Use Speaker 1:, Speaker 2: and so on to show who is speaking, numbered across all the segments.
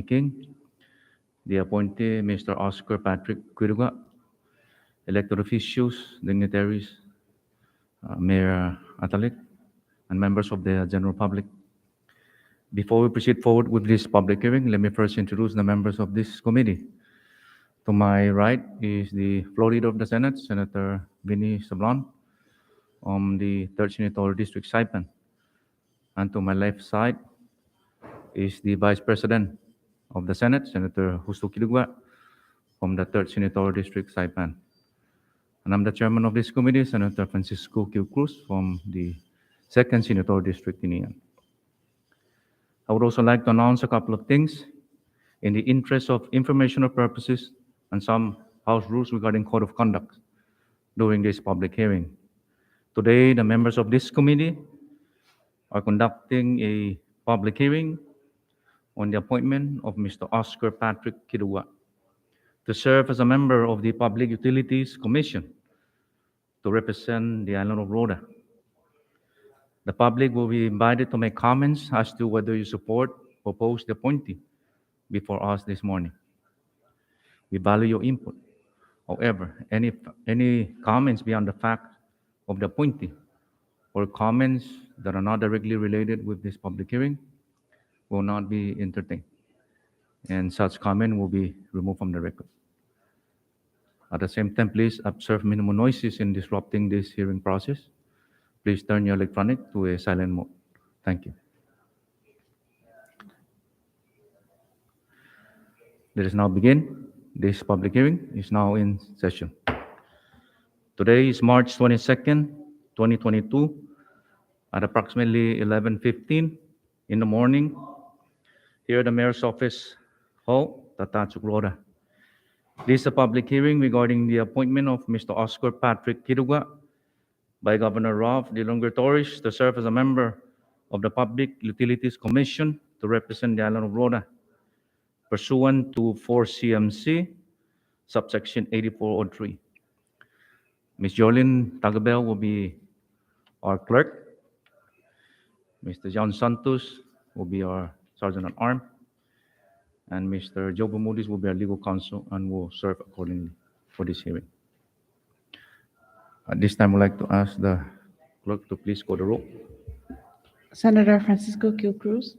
Speaker 1: King, the appointee, Mr. Oscar Patrick Quiruga, elected officials, dignitaries, Mayor Atalik, and members of the general public. Before we proceed forward with this public hearing, let me first introduce the members of this committee. To my right is the floor leader of the Senate, Senator Vinny Sablon, from the 3rd Senatorial District, Saipan. And to my left side is the Vice President of the Senate, Senator Justo Kilugua, from the 3rd Senatorial District, Saipan. And I'm the chairman of this committee, Senator Francisco Q. Cruz, from the 2nd Senatorial District, Tinian. I would also like to announce a couple of things in the interest of informational purposes and some House rules regarding code of conduct during this public hearing. Today, the members of this committee are conducting a public hearing on the appointment of Mr. Oscar Patrick Kidua to serve as a member of the Public Utilities Commission to represent the island of ROTA. The public will be invited to make comments as to whether you support or oppose the appointee before us this morning. We value your input. However, any comments beyond the fact of the appointee or comments that are not directly related with this public hearing will not be entertained, and such comment will be removed from the record. At the same time, please observe minimum noises in disrupting this hearing process. Please turn your electronic to a silent mode. Thank you. Let us now begin. This public hearing is now in session. Today is March 22nd, 2022, at approximately 11:15 in the morning, here at the Mayor's Office Hall, Tatatsuc, ROTA. This is a public hearing regarding the appointment of Mr. Oscar Patrick Kiruga by Governor Ralph De Longer Torres to serve as a member of the Public Utilities Commission to represent the island of ROTA, pursuant to 4 CMC, subsection 8403. Ms. Jolene Tagabel will be our clerk. Mr. John Santos will be our Sergeant at Arms. And Mr. Joe Bermudez will be our legal counsel and will serve accordingly for this hearing. At this time, I'd like to ask the clerk to please call the roll.
Speaker 2: Senator Francisco Q. Cruz,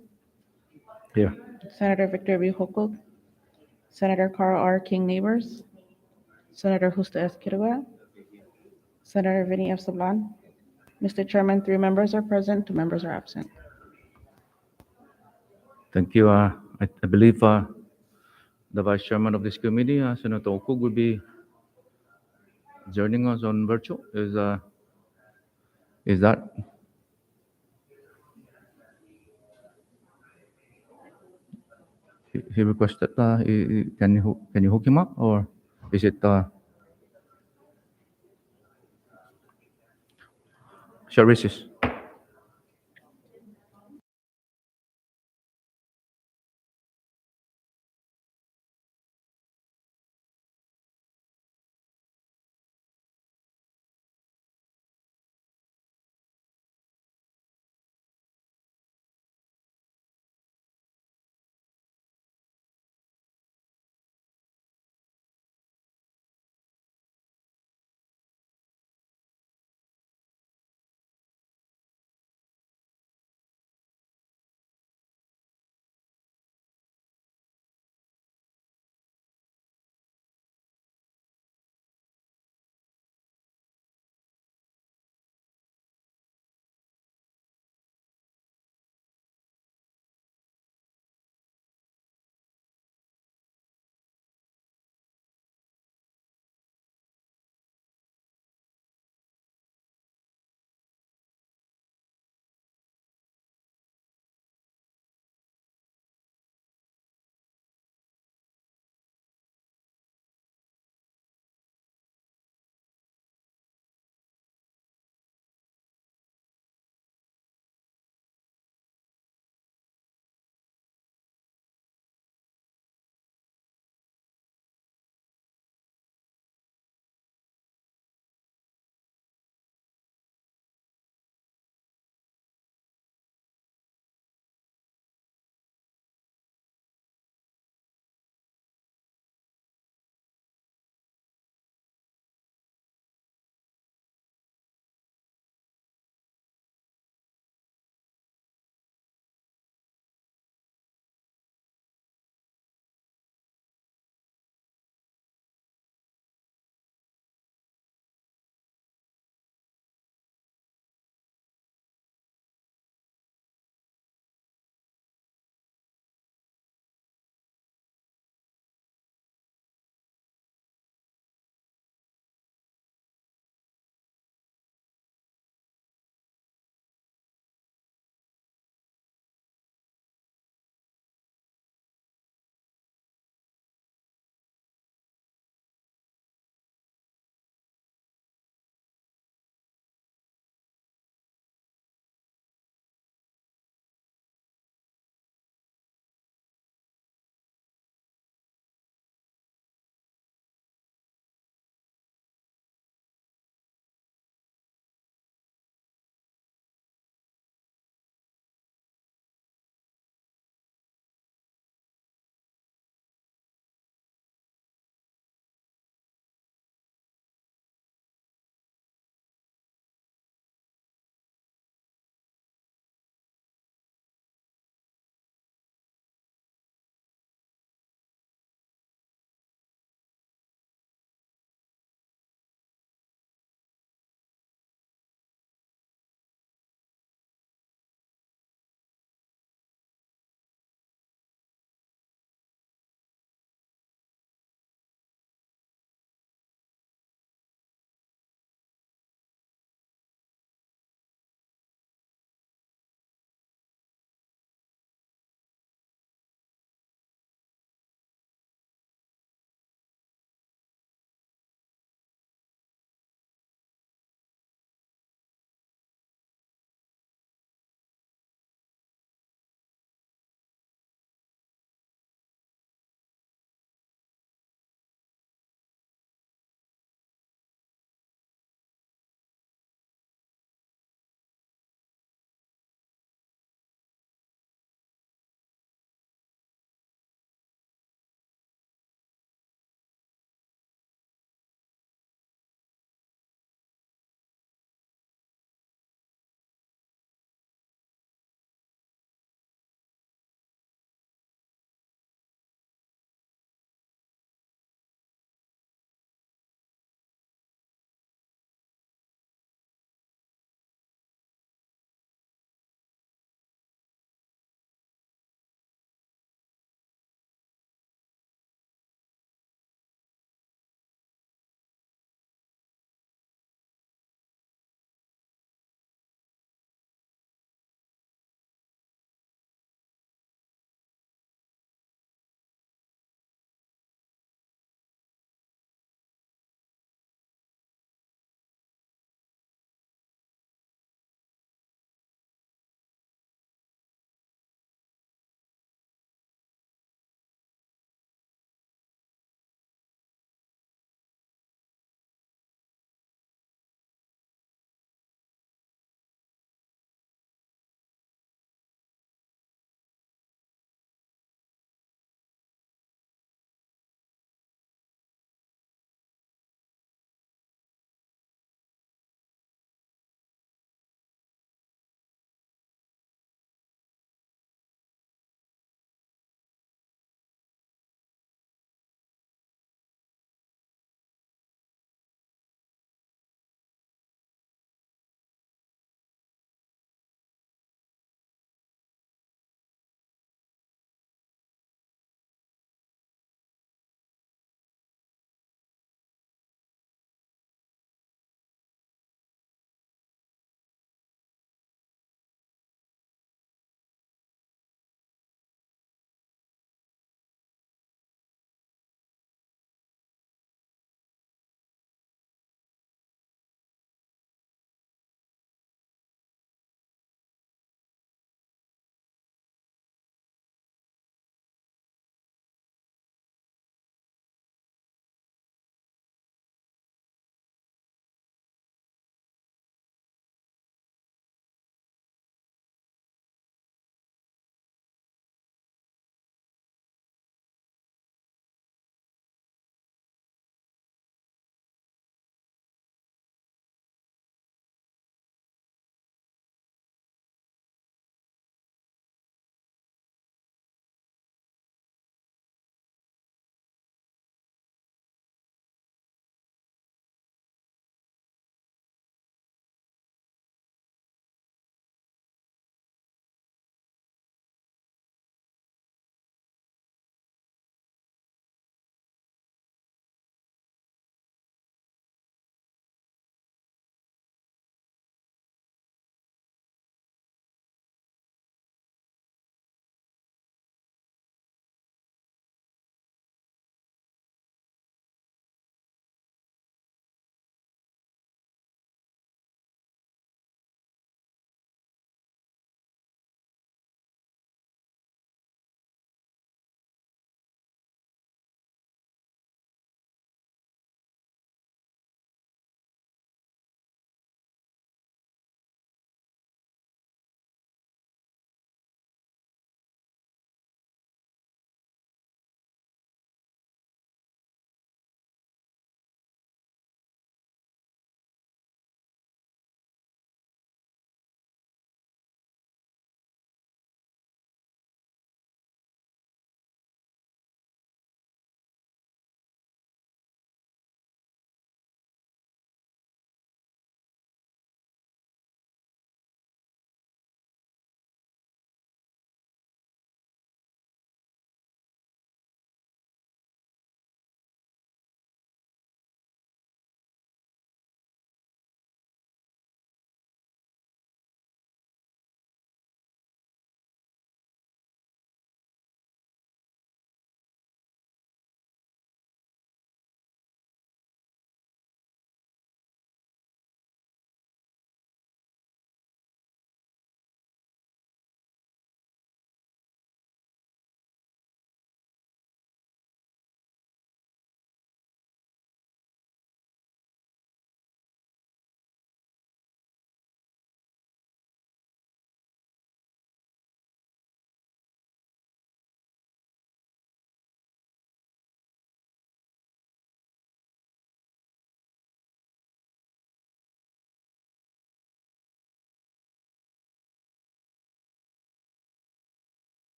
Speaker 1: Here.
Speaker 2: Senator Victor B. Hochul, Senator Carl R. King Neighbors, Senator Justo S. Quiriguá, Senator Vinny F. Sablan. Mr. Chairman, 3 members are present, 2 members are absent.
Speaker 1: Thank you. I believe the Vice Chairman of this committee, Senator Okug, will be joining us on virtual. Is that? He requested. Can you hook him up, or is it? Services.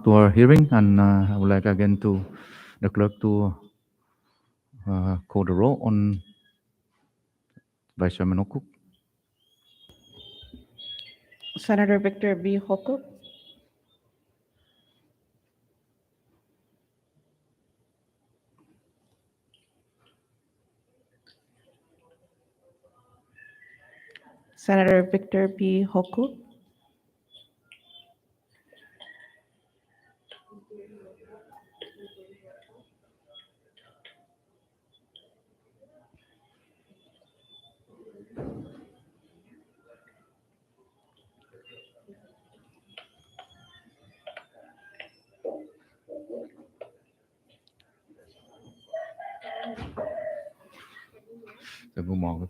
Speaker 1: to our hearing, and I would like again to the clerk to call the roll on Vice Chairman Okuk.
Speaker 2: Senator Victor B. Holkuk, Senator Victor B. Holkuk,
Speaker 1: Good morning.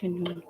Speaker 2: can you?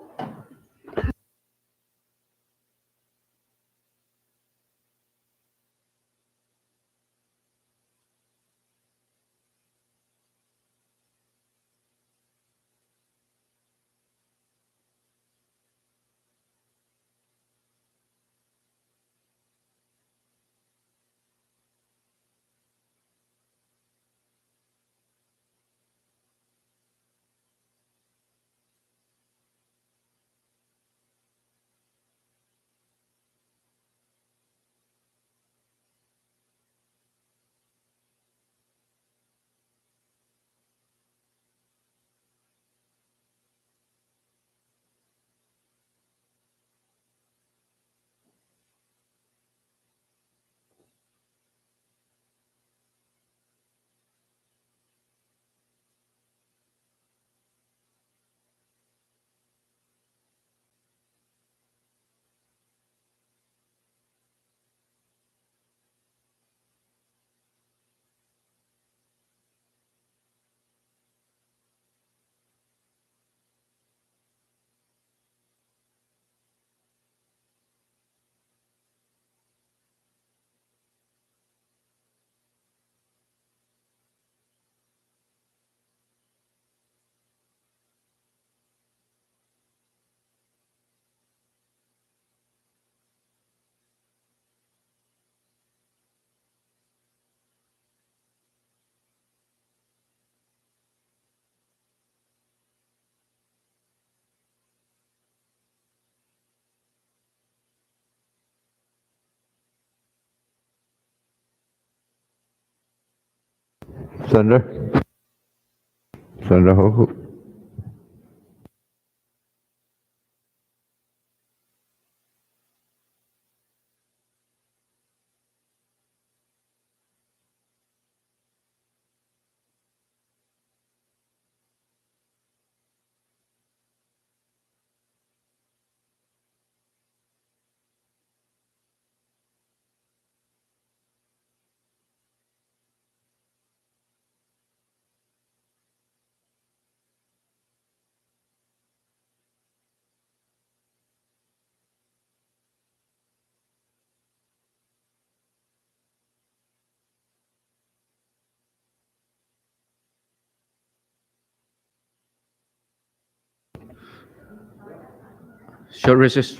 Speaker 3: Senator? Senator Holkuk?
Speaker 1: Short recess.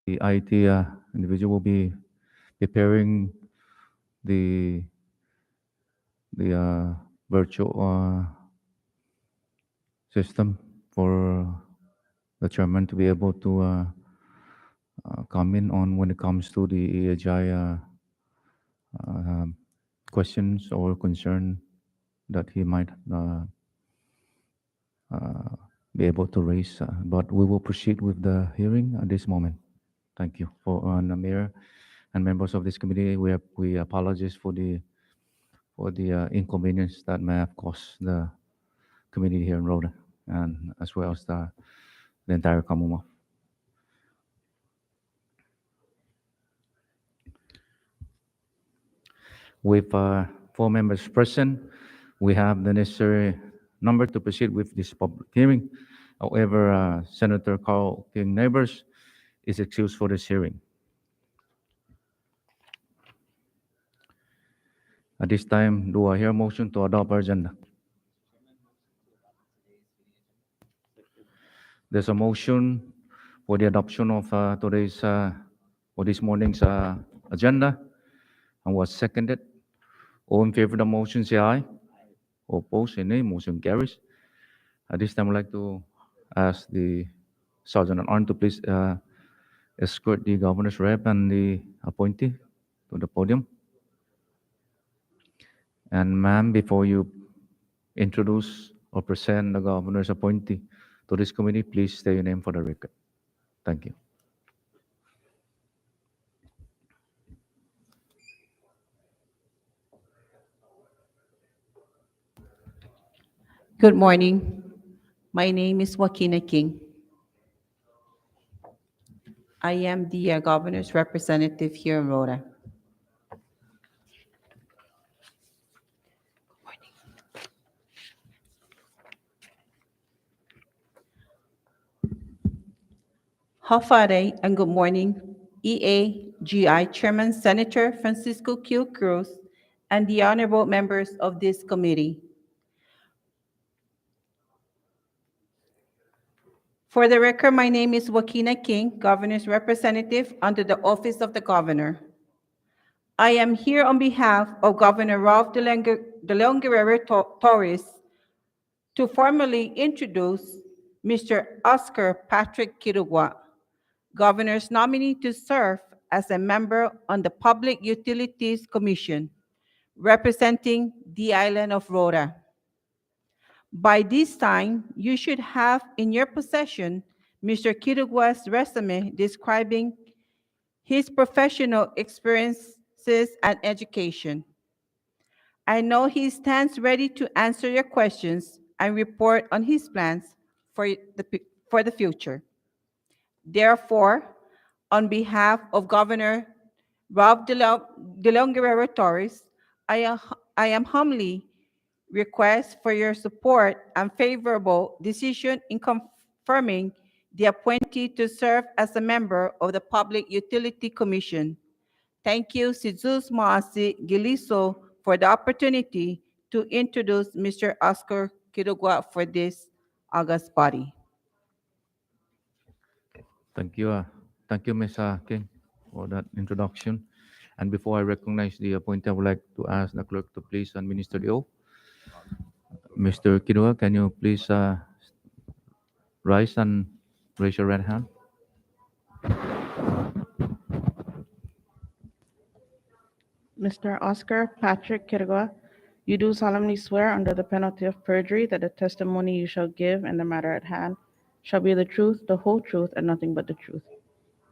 Speaker 1: The IT individual will be preparing the virtual system for the chairman to be able to comment on when it comes to the EHI um, questions or concern that he might uh, be able to raise. But we will proceed with the hearing at this moment. Thank you. For the mayor and members of this committee, we apologize for the inconvenience that may have caused the community here in Rhoda, and as well as the entire Commonwealth. With four members present, we have the necessary number to proceed with this public hearing. However, Senator Carl King Neighbors is excused for this hearing. At this time, do I hear a motion to adopt our agenda? There's a motion for the adoption of today's or this morning's agenda, and was seconded. All in favor of the motion, say aye. Opposed, say nay. Motion carries. At this time, I'd like to ask the Sergeant at Arms to please escort the governor's rep and the appointee to the podium. And ma'am, before you introduce or present the governor's appointee to this committee, please state your name for the record. Thank you.
Speaker 3: Good morning. My name is Joaquina King. I am the governor's representative here in Rota. Hafade and good morning, EAGI Chairman Senator Francisco Q. Cruz and the honorable members of this committee. For the record, my name is Joaquina King, governor's representative under the office of the governor. I am here on behalf of Governor Ralph de Leon Guerrero Torres to formally introduce Mr. Oscar Patrick Kirugua, governor's nominee to serve as a member on the Public Utilities Commission, representing the island of Rota. By this time, you should have in your possession Mr. Kirugua's resume describing his professional experiences and education. I know he stands ready to answer your questions and report on his plans for the future. Therefore, on behalf of Governor Rob de Leon Guerrero Torres, I am humbly request for your support and favorable decision in confirming the appointee to serve as a member of the Public Utility Commission. Thank you, Jesus Maasi Giliso, for the opportunity to introduce Mr. Oscar Kirugua for this August body.
Speaker 1: Thank you. Thank you, Ms. King, for that introduction. And before I recognize the appointee, I would like to ask the clerk to please administer the oath. Mr. Kirua, can you please rise and raise your right hand?
Speaker 2: Mr. Oscar Patrick Kirgua, you do solemnly swear under the penalty of perjury that the testimony you shall give in the matter at hand shall be the truth, the whole truth, and nothing but the truth.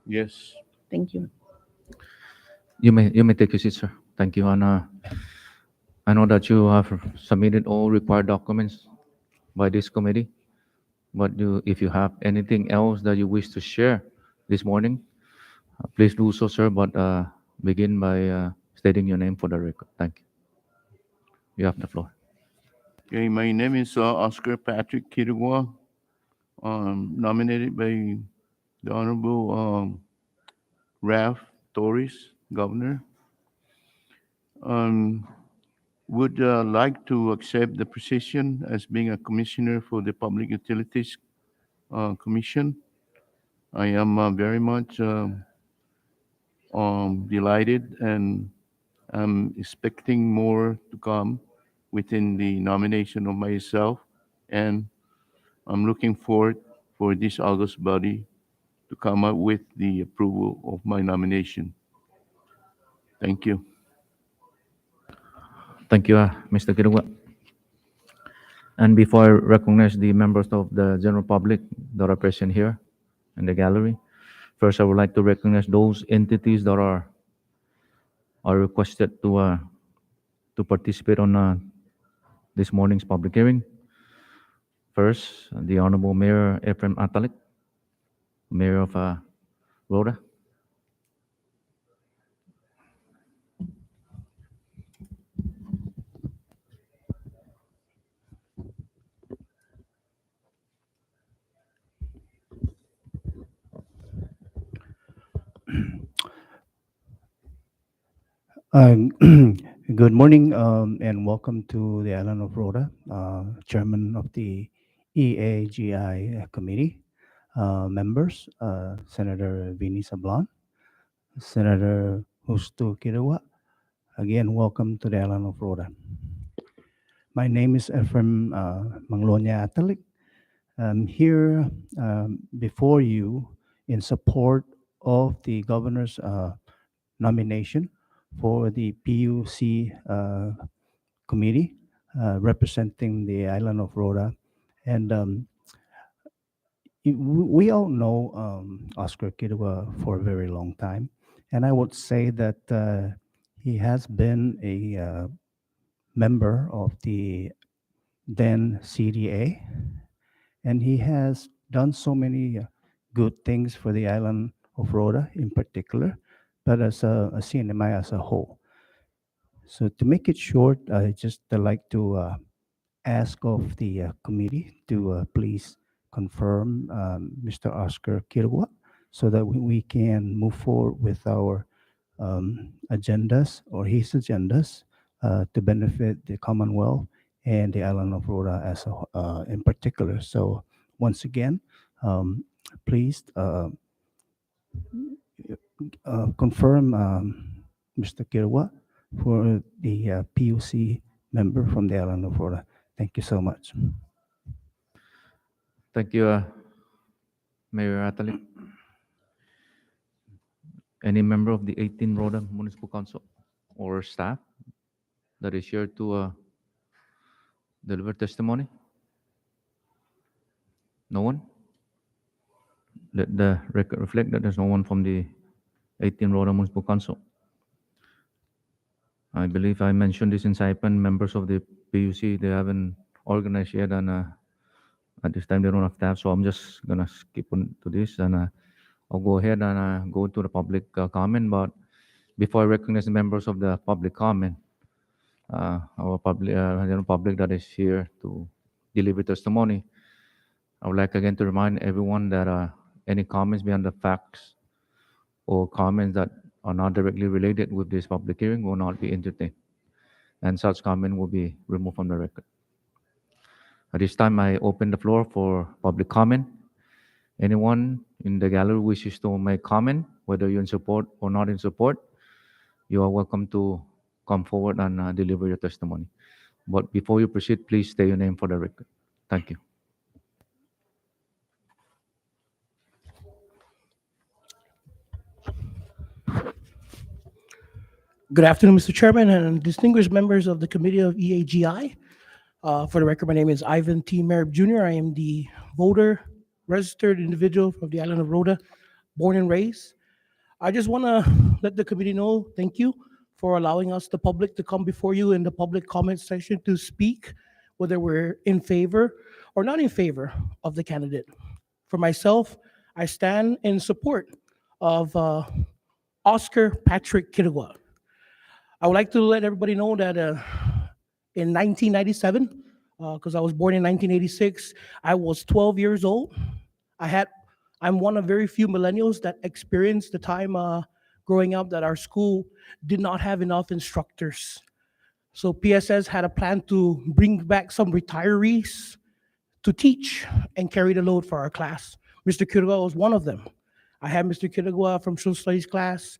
Speaker 4: Yes.
Speaker 2: Thank you.
Speaker 1: You may take your seat, sir. Thank you. And I know that you have submitted all required documents by this committee, but if you have anything else that you wish to share this morning, please do so, sir. But begin by stating your name for the record. Thank you. You have the floor.
Speaker 4: Okay, my name is Oscar Patrick Kirugua, nominated by the Honorable Ralph Torres, Governor. Would like to accept the position as being a commissioner for the Public Utilities Commission. I am very much delighted, and I'm expecting more to come within the nomination of myself, and I'm looking forward for this August body to come up with the approval of my nomination. Thank you.
Speaker 1: Thank you, Mr. Kirua. And before I recognize the members of the general public that are present here in the gallery, first I would like to recognize those entities that are requested to participate on this morning's public hearing. First, the Honorable Mayor Ephraim Atalik, Mayor of Rota.
Speaker 5: Good morning and welcome to the island of Rota, Chairman of the EAGI Committee, members, Senator Vini Sablan, Senator Justo Kirawa. Again, welcome to the island of Rota. My name is Ephraim Manglonia Atalik. I'm here before you in support of the governor's nomination for the PUC committee representing the island of Rota. And we all know Oscar Kirua for a very long time. And I would say that he has been a member of the then CDA. and he has done so many good things for the island of Rota in particular, but as a CNMI as a whole. So to make it short, I just like to ask of the committee to please confirm Mr. Oscar Kirwa so that we can move forward with our agendas or his agendas to benefit the Commonwealth and the island of Rota as in particular. So once again, please confirm Mr. Kirwa for the PUC member from the island of Rota. Thank you so much.
Speaker 1: Thank you, Mayor Atalik. Any member of the 18 Rhoda Municipal Council or staff that is here to deliver testimony? No one? Let the record reflect that there's no one from the 18 Rhoda Municipal Council. I believe I mentioned this in Saipan. Members of the PUC, they haven't organized yet, and at this time they don't have staff, so I'm just gonna skip on to this, and I'll go ahead and go to the public comment. But before I recognize the members of the public comment, our public, general public that is here to deliver testimony, I would like again to remind everyone that any comments beyond the facts or comments that are not directly related with this public hearing will not be entertained, and such comment will be removed from the record. At this time, I open the floor for public comment. Anyone in the gallery wishes to make comment, whether you're in support or not in support, you are welcome to come forward and deliver your testimony. But before you proceed, please state your name for the record. Thank you.
Speaker 6: Good afternoon, Mr. Chairman and distinguished members of the Committee of EAGI. For the record, my name is Ivan T. Merib Jr. I am the voter, registered individual from the island of Rota, born and raised. I just want to let the committee know, thank you for allowing us, the public, to come before you in the public comment section to speak, whether we're in favor or not in favor of the candidate. For myself, I stand in support of Oscar Patrick Kirwa. I would like to let everybody know that in 1997, because I was born in 1986, I was 12 years old. I'm one of very few millennials that experienced the time growing up that our school did not have enough instructors. So PSS had a plan to bring back some retirees to teach and carry the load for our class. Mr. Kirwa was one of them. I had Mr. Kirwa from social studies class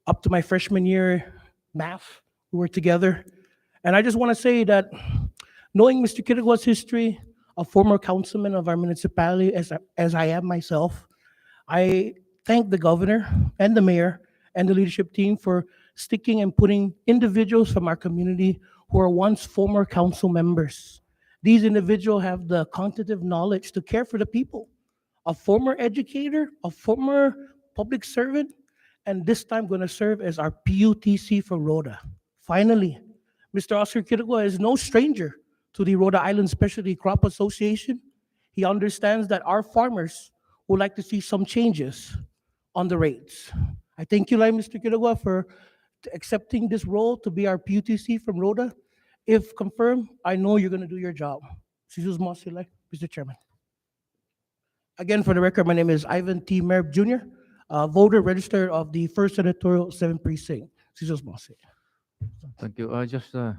Speaker 6: up to my freshman year, math. We were together. And I just want to say that knowing Mr. Kirwa's history, a former councilman of our municipality, as I am myself, I thank the governor and the mayor and the leadership team for sticking and putting individuals from our community who are once former council members. These individuals have the cognitive knowledge to care for the people. A former educator, a former public servant, and this time going to serve as our PUTC for Rota. Finally, Mr. Oscar Kirwa is no stranger to the Rhode Island Specialty Crop Association. He understands that our farmers would like to see some changes on the rates. I thank you, Mr. Kirwa, for accepting this role to be our PUTC from Rhoda. If confirmed, I know you're going to do your job. Mr. Chairman. Again, for the record, my name is Ivan T. Merib Jr., voter registered of the 1st Senatorial 7th Precinct.
Speaker 1: Thank you. Just to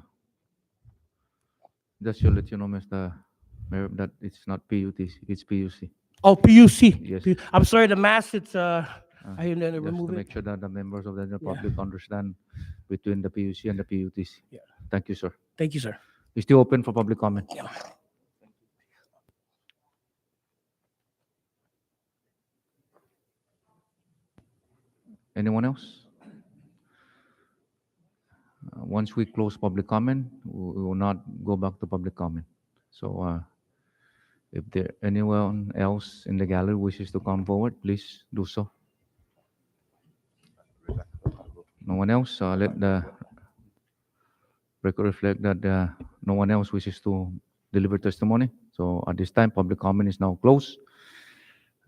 Speaker 1: let you know, Mr. Mayor, that it's not PUTC, it's PUC.
Speaker 6: Oh, PUC.
Speaker 1: Yes.
Speaker 6: I'm sorry, the mass, it's, I
Speaker 1: Just to
Speaker 6: remove it.
Speaker 1: make sure that the members of the general public understand between the PUC and the PUTC.
Speaker 6: Yeah.
Speaker 1: Thank you, sir.
Speaker 6: Thank you, sir.
Speaker 1: It's still open for public comment.
Speaker 6: Yeah.
Speaker 1: Anyone else? Once we close public comment, we will not go back to public comment. So if there anyone else in the gallery wishes to come forward, please do so. No one else? Let the record reflect that no one else wishes to deliver testimony. So at this time, public comment is now closed.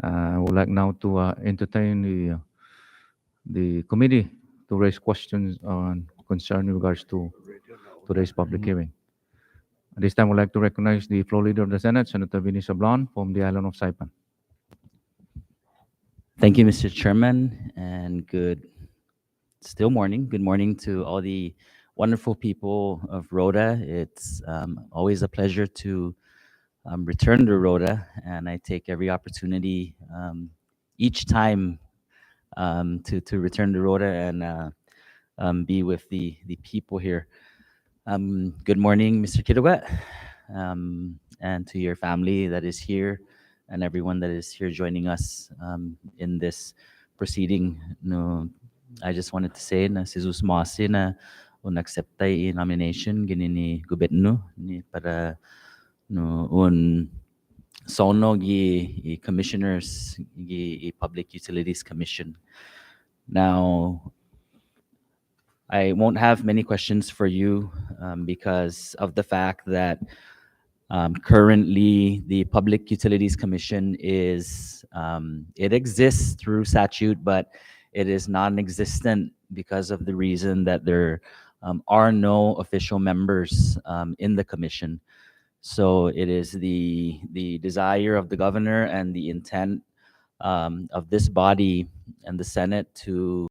Speaker 1: I would like now to entertain the committee to raise questions on concern in regards to today's public hearing. At this time, I would like to recognize the floor leader of the Senate, Senator Vinny Sablan from the island of Saipan.
Speaker 7: Thank you, Mr. Chairman, and still morning. Good morning to all the wonderful people of ROTA. It's always a pleasure to return to ROTA, and I take every opportunity each time to return to ROTA and be with the people here. Good morning, Mr. Kiruga, and to your family that is here, and everyone that is here joining us in this proceeding. No, I just wanted to say na si Jesus Moasi na accepta i nomination gini ni gobyerno ni para no sono gi commissioners gi Public Utilities Commission. Now, I won't have many questions for you because of the fact that currently the Public Utilities Commission is, it exists through statute, but it is non-existent because of the reason that there are no official members in the commission. So it is the desire of the governor and the intent of this body and the Senate to